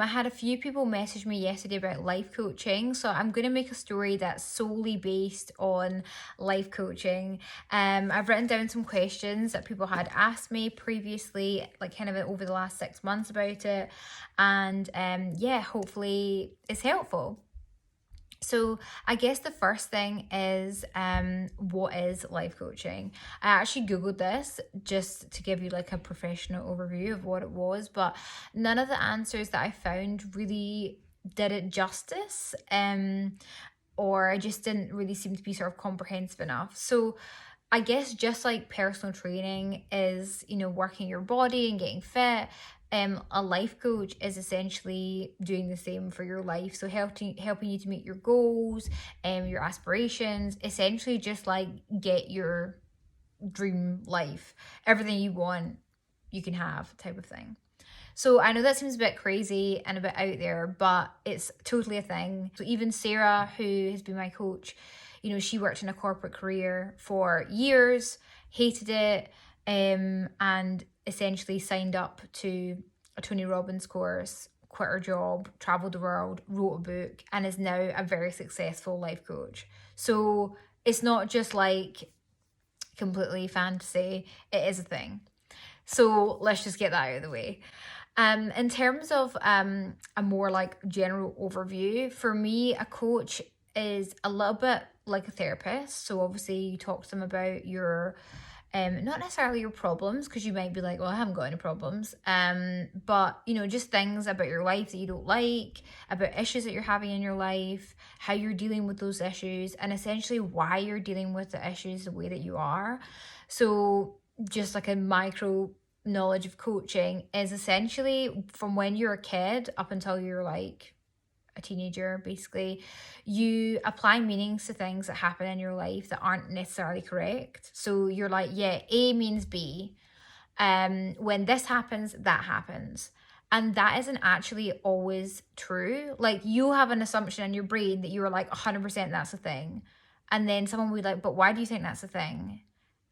I had a few people message me yesterday about life coaching, so I'm going to make a story that's solely based on life coaching. I've written down some questions that people had asked me previously, like kind of over the last 6 months about it, and yeah, hopefully it's helpful. So I guess the first thing is what is life coaching? I actually Googled this just to give you like a professional overview of what it was, but none of the answers that I found really did it justice, or just didn't really seem to be sort of comprehensive enough. So I guess just like personal training is, working your body and getting fit, a life coach is essentially doing the same for your life. So helping you to meet your goals, your aspirations, essentially just like get your dream life, everything you want, you can have type of thing. So I know that seems a bit crazy and a bit out there, but it's totally a thing. So even Sarah, who has been my coach, she worked in a corporate career for years, hated it, and essentially signed up to a Tony Robbins course, quit her job, traveled the world, wrote a book, and is now a very successful life coach. So it's not just like completely fantasy, it is a thing. So let's just get that out of the way. In terms of a more like general overview, for me, a coach is a little bit like a therapist. So obviously you talk to them about your not necessarily your problems, because you might be like, well, I haven't got any problems, but just things about your life that you don't like, about issues that you're having in your life, how you're dealing with those issues, and essentially why you're dealing with the issues the way that you are. So just like a micro knowledge of coaching is essentially from when you're a kid up until you're like a teenager, basically, you apply meanings to things that happen in your life that aren't necessarily correct. So you're like, yeah, A means B. When this happens, that happens. And that isn't actually always true. Like, you have an assumption in your brain that you're like 100% that's a thing. And then someone will be like, but why do you think that's a thing?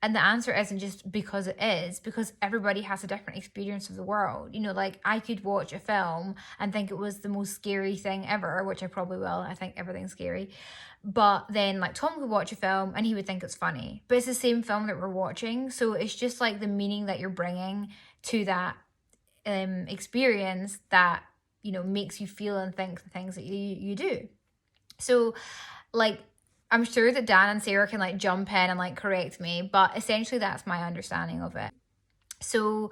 And the answer isn't just because it is, because everybody has a different experience of the world. Like I could watch a film and think it was the most scary thing ever, which I probably will. I think everything's scary. But then like Tom could watch a film and he would think it's funny. But it's the same film that we're watching. So it's just like the meaning that you're bringing to that experience that, makes you feel and think the things that you do. So like, I'm sure that Dan and Sarah can like jump in and like correct me, but essentially that's my understanding of it. So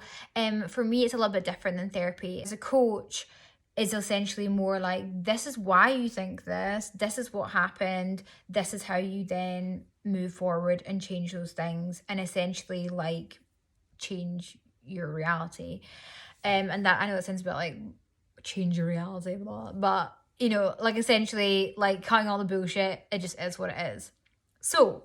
for me, it's a little bit different than therapy. As a coach, is essentially more like, this is why you think this is what happened, this is how you then move forward and change those things, and essentially like change your reality. And that, I know it sounds a bit like change your reality, blah, but like essentially like cutting all the bullshit, it just is what it is. So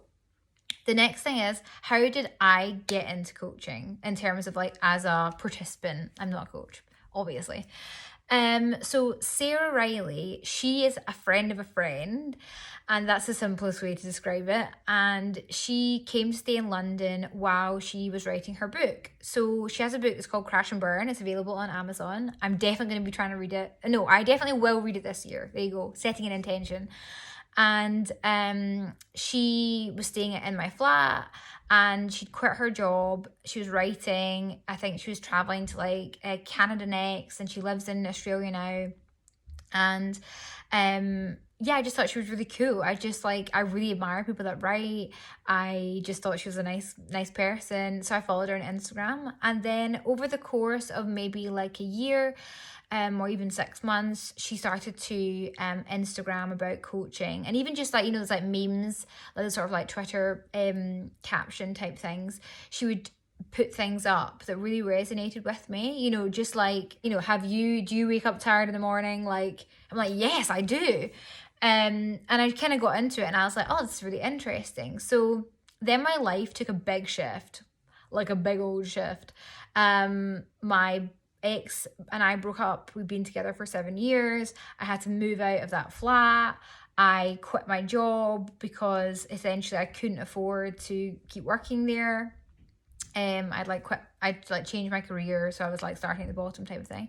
the next thing is, how did I get into coaching in terms of like as a participant? I'm not a coach, obviously. So Sarah Riley, she is a friend of a friend, and that's the simplest way to describe it. And she came to stay in London while she was writing her book. So she has a book, it's called Crash and Burn. It's available on Amazon. I'm definitely going to be trying to read it. No, I definitely will read it this year. There you go, setting an intention. And she was staying in my flat, and she'd quit her job. She was writing. I think she was traveling to like Canada next, and she lives in Australia now. And yeah, I just thought she was really cool. I really admire people that write. I just thought she was a nice person. So I followed her on Instagram. And then over the course of maybe like a year, or even 6 months, she started to Instagram about coaching, and even just like, there's like memes, like the sort of like Twitter caption type things. She would put things up that really resonated with me, just like, do you wake up tired in the morning? Like, I'm like, yes, I do. And I kind of got into it, and I was like, oh, this is really interesting. So then my life took a big shift, like a big old shift. My ex and I broke up. We'd been together for 7 years. I had to move out of that flat. I quit my job because essentially I couldn't afford to keep working there. I'd changed my career, so I was like starting at the bottom type of thing.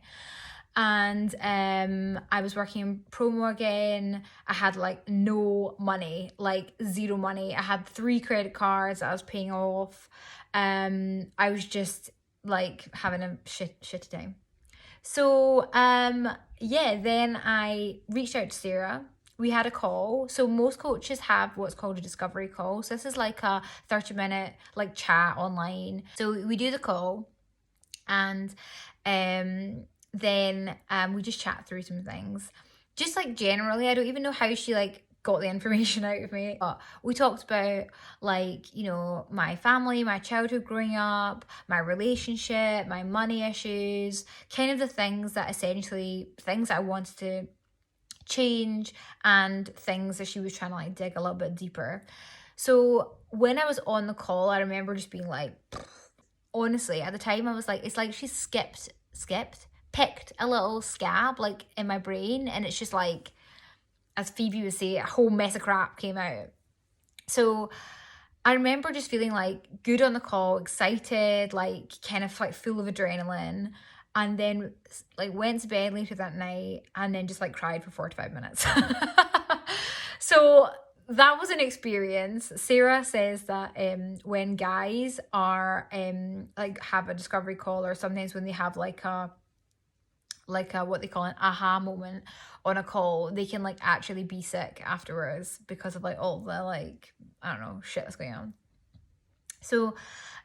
And I was working in promo again. I had like no money, like zero money. I had 3 credit cards that I was paying off. I was just like having a shitty time. So yeah, then I reached out to Sarah. We had a call. So most coaches have what's called a discovery call. So this is like a 30-minute like chat online. So we do the call, and then we just chat through some things. Just like generally, I don't even know how she like got the information out of me, but we talked about like, you know, my family, my childhood growing up, my relationship, my money issues, kind of the things that essentially things I wanted to change, and things that she was trying to like dig a little bit deeper. So when I was on the call, I remember just being like, honestly, at the time I was like, it's like she picked a little scab like in my brain, and it's just like, as Phoebe would say, a whole mess of crap came out. So I remember just feeling like good on the call, excited, like kind of like full of adrenaline, and then like went to bed later that night and then just like cried for 45 minutes. So that was an experience. Sarah says that when guys are like have a discovery call, or sometimes when they have like a what they call an aha moment on a call, they can like actually be sick afterwards because of like all the like, I don't know, shit that's going on. So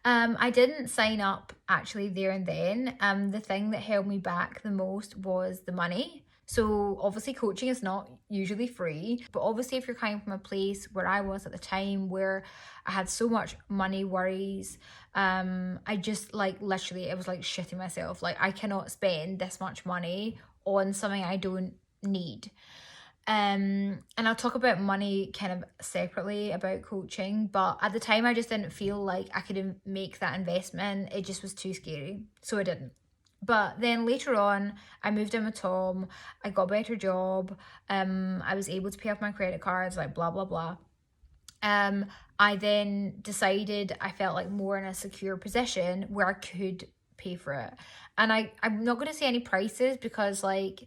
I didn't sign up actually there and then. The thing that held me back the most was the money. So obviously coaching is not usually free, but obviously if you're coming from a place where I was at the time, where I had so much money worries, I just like literally, it was like shitting myself. Like, I cannot spend this much money on something I don't need. And I'll talk about money kind of separately about coaching, but at the time I just didn't feel like I could make that investment. It just was too scary, so I didn't. But then later on, I moved in with Tom. I got a better job. I was able to pay off my credit cards, like blah blah blah. I then decided I felt like more in a secure position where I could pay for it. And I'm not going to say any prices because like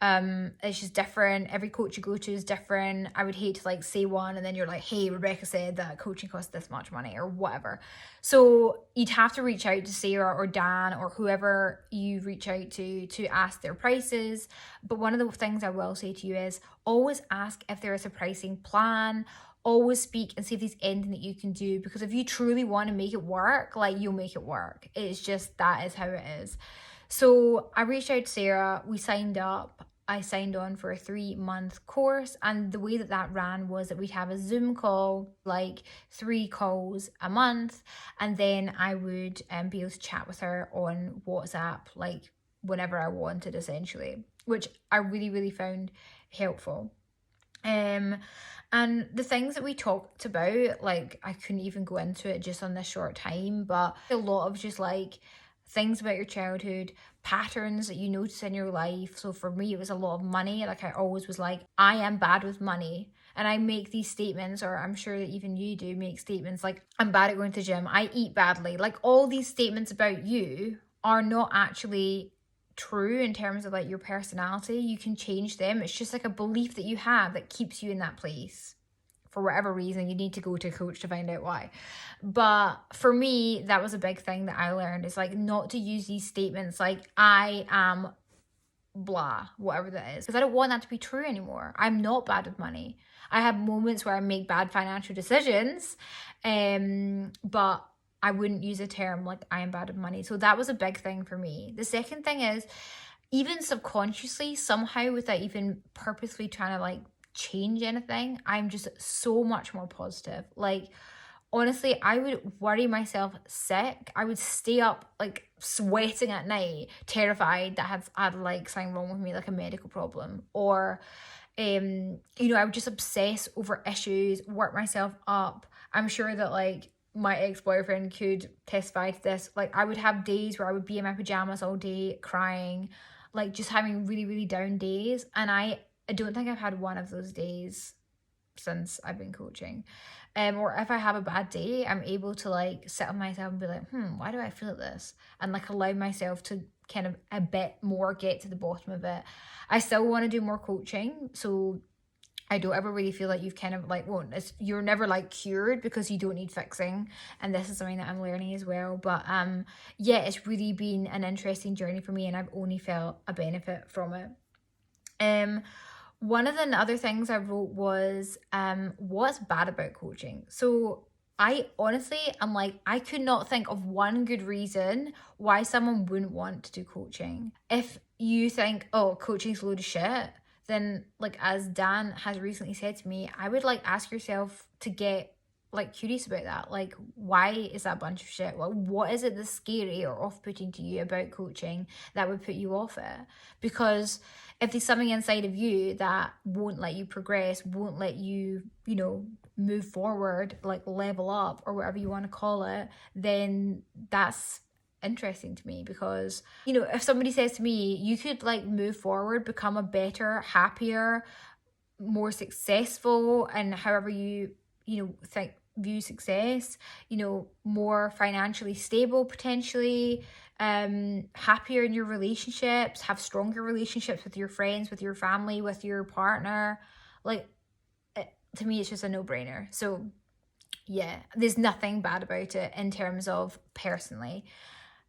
it's just different. Every coach you go to is different. I would hate to like say one and then you're like, hey, Rebecca said that coaching costs this much money or whatever. So you'd have to reach out to Sarah or Dan or whoever you reach out to ask their prices. But one of the things I will say to you is always ask if there is a pricing plan. Always speak and see if there's anything that you can do, because if you truly want to make it work, like, you'll make it work. It's just, that is how it is. So I reached out to Sarah, we signed up. I signed on for a 3-month course, and the way that that ran was that we'd have a Zoom call, like 3 calls a month, and then I would be able to chat with her on WhatsApp, like whenever I wanted, essentially, which I really, really found helpful. And the things that we talked about, like, I couldn't even go into it just on this short time, but a lot of just like things about your childhood, patterns that you notice in your life. So for me, it was a lot of money. Like, I always was like, I am bad with money. And I make these statements, or I'm sure that even you do make statements like, I'm bad at going to the gym, I eat badly. Like, all these statements about you are not actually true in terms of like your personality. You can change them. It's just like a belief that you have that keeps you in that place. For whatever reason, you need to go to a coach to find out why. But for me, that was a big thing that I learned, is like not to use these statements like, I am blah, whatever that is, because I don't want that to be true anymore. I'm not bad with money. I have moments where I make bad financial decisions, but I wouldn't use a term like, I am bad with money. So that was a big thing for me. The second thing is, even subconsciously, somehow, without even purposely trying to like change anything, I'm just so much more positive. Like, honestly, I would worry myself sick. I would stay up like sweating at night, terrified that I had like something wrong with me, like a medical problem, or you know, I would just obsess over issues, work myself up. I'm sure that like my ex-boyfriend could testify to this. Like, I would have days where I would be in my pajamas all day crying, like just having really, really down days. And I don't think I've had one of those days since I've been coaching. Or if I have a bad day, I'm able to like sit with myself and be like, why do I feel this? And like allow myself to kind of a bit more get to the bottom of it. I still want to do more coaching, so I don't ever really feel like you've kind of like, well, you're never like cured because you don't need fixing. And this is something that I'm learning as well. But yeah, it's really been an interesting journey for me, and I've only felt a benefit from it. One of the other things I wrote was what's bad about coaching. So I honestly, I'm like, I could not think of one good reason why someone wouldn't want to do coaching. If you think, oh, coaching's a load of shit, then like, as Dan has recently said to me, I would like ask yourself to get like curious about that. Like, why is that a bunch of shit? Well, what is it that's scary or off-putting to you about coaching that would put you off it? Because if there's something inside of you that won't let you progress, won't let you, you know, move forward, like level up or whatever you want to call it, then that's interesting to me. Because, you know, if somebody says to me, you could like move forward, become a better, happier, more successful, and however you think view success, you know, more financially stable potentially, happier in your relationships, have stronger relationships with your friends, with your family, with your partner, like to me it's just a no-brainer. So yeah, there's nothing bad about it in terms of personally.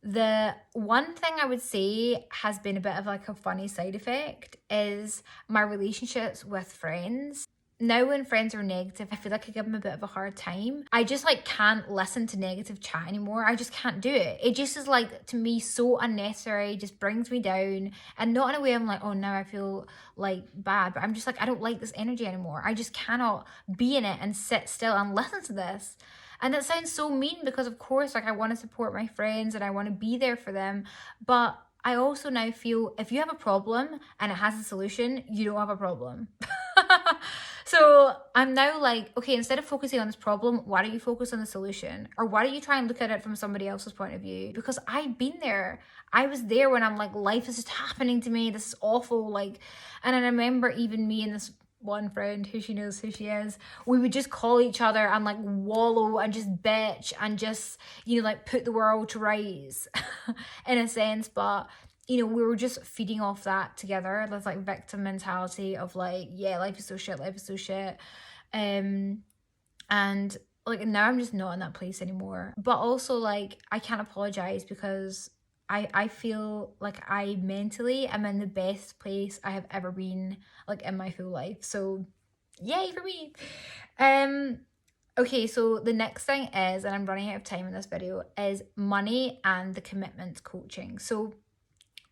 The one thing I would say has been a bit of like a funny side effect is my relationships with friends. Now when friends are negative, I feel like I give them a bit of a hard time. I just like can't listen to negative chat anymore. I just can't do it. It just is like, to me, so unnecessary, just brings me down. And not in a way I'm like, oh, now I feel like bad, but I'm just like, I don't like this energy anymore. I just cannot be in it and sit still and listen to this. And it sounds so mean because of course, like I want to support my friends and I want to be there for them. But I also now feel if you have a problem and it has a solution, you don't have a problem. So I'm now like, okay, instead of focusing on this problem, why don't you focus on the solution? Or why don't you try and look at it from somebody else's point of view? Because I've been there. I was there when I'm like, life is just happening to me. This is awful. Like, and I remember even me and this one friend who she knows who she is, we would just call each other and like wallow and just bitch and just, you know, like put the world to rights in a sense. But you know, we were just feeding off that together. There's like victim mentality of like, yeah, life is so shit, life is so shit. And like now I'm just not in that place anymore. But also like I can't apologize because I feel like I mentally am in the best place I have ever been like in my full life. So yay for me. Okay, so the next thing is, and I'm running out of time in this video, is money and the commitment coaching. So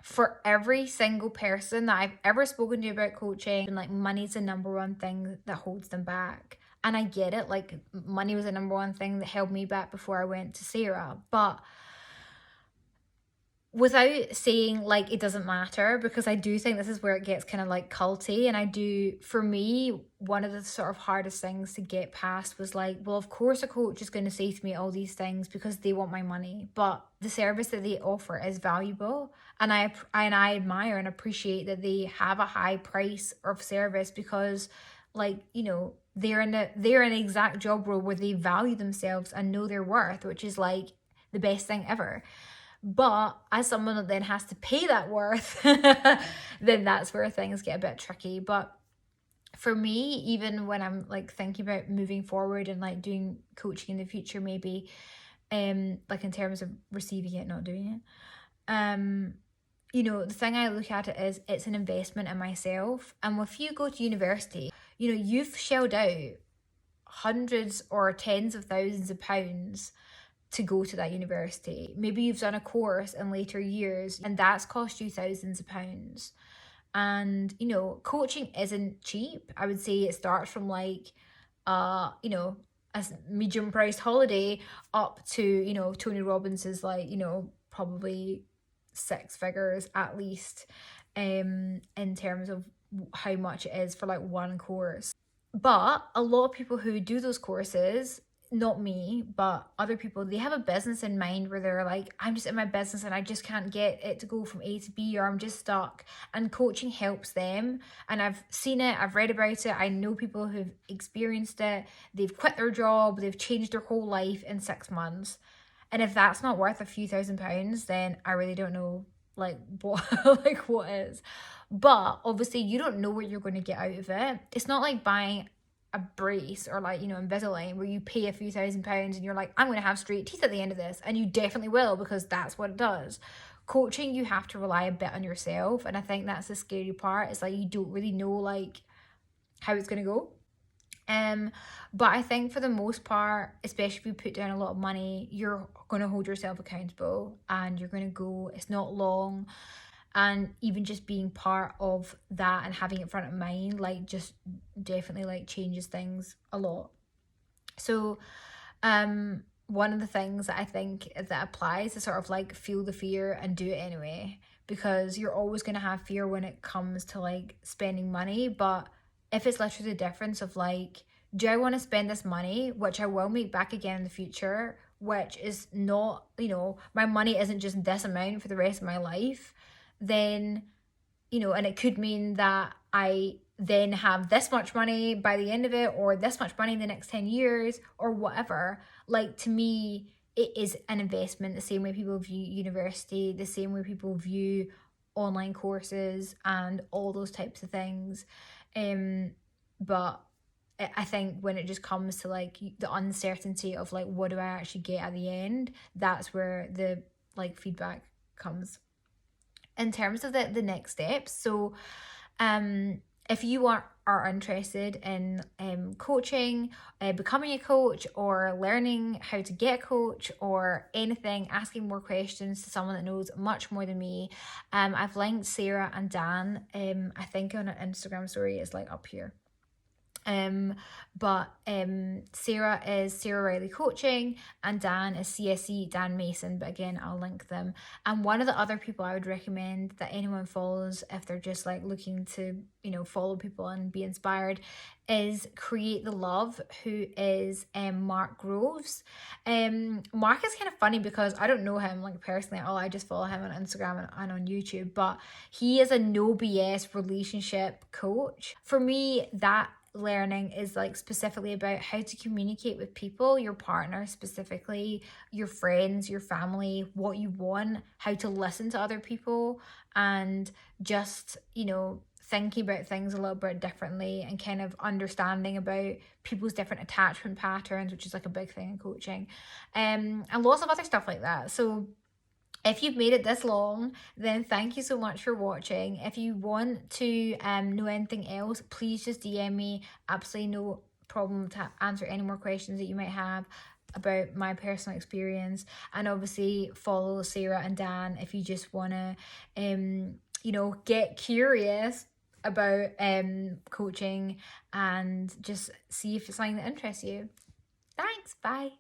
for every single person that I've ever spoken to about coaching, like money's the number one thing that holds them back. And I get it, like money was the number one thing that held me back before I went to Sarah. But without saying like it doesn't matter, because I do think this is where it gets kind of like culty. And I do, for me, one of the sort of hardest things to get past was like, well, of course a coach is going to say to me all these things because they want my money, but the service that they offer is valuable. And I admire and appreciate that they have a high price of service because, like, you know, they're in an exact job role where they value themselves and know their worth, which is like the best thing ever. But as someone that then has to pay that worth, then that's where things get a bit tricky. But for me, even when I'm like thinking about moving forward and like doing coaching in the future, maybe like in terms of receiving it, not doing it, you know, the thing I look at it is it's an investment in myself. And if you go to university, you know, you've shelled out hundreds or tens of thousands of pounds to go to that university. Maybe you've done a course in later years and that's cost you thousands of pounds. And, you know, coaching isn't cheap. I would say it starts from like, you know, a medium priced holiday up to, you know, Tony Robbins is like, you know, probably 6 figures at least, in terms of how much it is for like one course. But a lot of people who do those courses, not me, but other people, they have a business in mind where they're like, I'm just in my business and I just can't get it to go from A to B, or I'm just stuck. And coaching helps them. And I've seen it, I've read about it, I know people who've experienced it. They've quit their job, they've changed their whole life in 6 months. And if that's not worth a few £1,000s, then I really don't know like what like what is. But obviously you don't know what you're going to get out of it. It's not like buying a brace or like, you know, Invisalign where you pay a few £1,000s and you're like, I'm going to have straight teeth at the end of this, and you definitely will, because that's what it does. Coaching, you have to rely a bit on yourself, and I think that's the scary part. It's like you don't really know like how it's going to go. But I think for the most part, especially if you put down a lot of money, you're going to hold yourself accountable, and you're going to go, it's not long. And even just being part of that and having it front of mind, like, just definitely like changes things a lot. So one of the things that I think that applies is sort of like feel the fear and do it anyway, because you're always going to have fear when it comes to like spending money. But if it's literally the difference of like, do I want to spend this money, which I will make back again in the future, which is not, you know, my money isn't just this amount for the rest of my life, then, you know, and it could mean that I then have this much money by the end of it, or this much money in the next 10 years, or whatever. Like, to me, it is an investment, the same way people view university, the same way people view online courses and all those types of things. But I think when it just comes to like the uncertainty of like, what do I actually get at the end, that's where the like feedback comes. In terms of the next steps, so if you are interested in coaching, becoming a coach, or learning how to get a coach, or anything, asking more questions to someone that knows much more than me, I've linked Sarah and Dan, I think on an Instagram story, it's like up here. But Sarah is Sarah Riley Coaching, and Dan is CSE Dan Mason, but again, I'll link them. And one of the other people I would recommend that anyone follows if they're just like looking to, you know, follow people and be inspired, is Create the Love, who is Mark Groves. Mark is kind of funny because I don't know him like personally at all. I just follow him on Instagram and on YouTube, but he is a no BS relationship coach. For me, that learning is like specifically about how to communicate with people, your partner specifically, your friends, your family, what you want, how to listen to other people, and just, you know, thinking about things a little bit differently, and kind of understanding about people's different attachment patterns, which is like a big thing in coaching, and lots of other stuff like that. So if you've made it this long, then thank you so much for watching. If you want to know anything else, please just DM me. Absolutely no problem to answer any more questions that you might have about my personal experience. And obviously follow Sarah and Dan if you just want to, you know, get curious about coaching and just see if it's something that interests you. Thanks. Bye.